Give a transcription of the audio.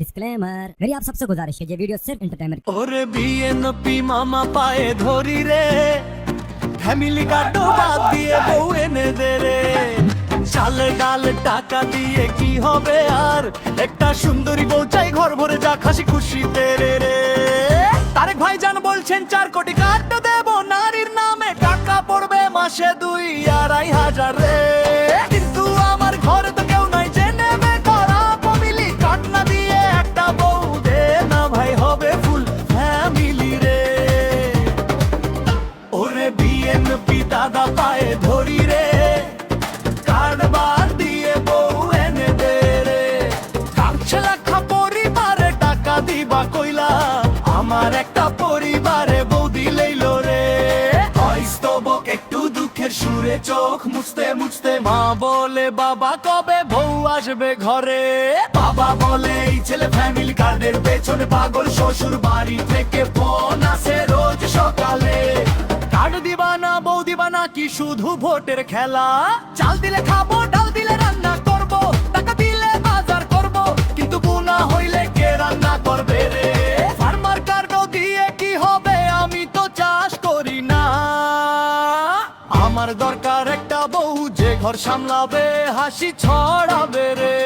Disclaimer, मेरी आप सबसे गुजारिश है, ये वीडियो सिर्फ एंटरटेनमेंट। ওরে বিএনপি মামা পায়ে ধরি রে, ফ্যামিলি কার্ডও বাদ দিয়ে বউ এনে দে রে। চাল ডাল টাকা দিয়ে কি হবে আর, একটা সুন্দরী বউ চাই ঘর ভরে যা হাসি খুশিতে রে রে। তারেক ভাইজান বলছেন 4 কোটি কার্ড দেব নারীর নামে, টাকা পড়বে মাসে 2-2.5 রে। কিন্তু আমার ঘরে তো কেউ নাই যে নেবে করা ফ্যামিলি কার্ড না দিয়ে একটা বউ দে না ভাই, হবে ফুল ফ্যামিলি রে। ওরে বিএনপি দাদা পায়ে ধরি রে, কার্ড বার দিয়ে বউ এনে দে রে। কাঁদছে লেখা পরিবারে টাকা দিবা কইলা, আমার একটা পরিবারে বউ দিলেইল রে। স্তবক একটু দুঃখের সুরে চোখ মুছতে মুছতে মা বলে বাবা কবে বউ আসবে ঘরে। বাবা বলে এই ছেলে ফ্যামিলি কার্ডের পেছনে পাগল, শ্বশুর বাড়ি থেকে ফোন আসে রোজ সকালে। কার্ড দিবা না বউ দিবা না কি শুধু ভোটের খেলা, চাল দিলে খাবো ডাল দিলে রান্না করব, টাকা দিলে বাজার করব, কিন্তু বুনা হইলে কে রান্না করবে রে। ফার্মার কার্ড দিয়ে কি হবে, আমি তো চাষ করি না। আমার দরকার একটা বউ যে ঘর সামলাবে, হাসি ছড়াবে রে।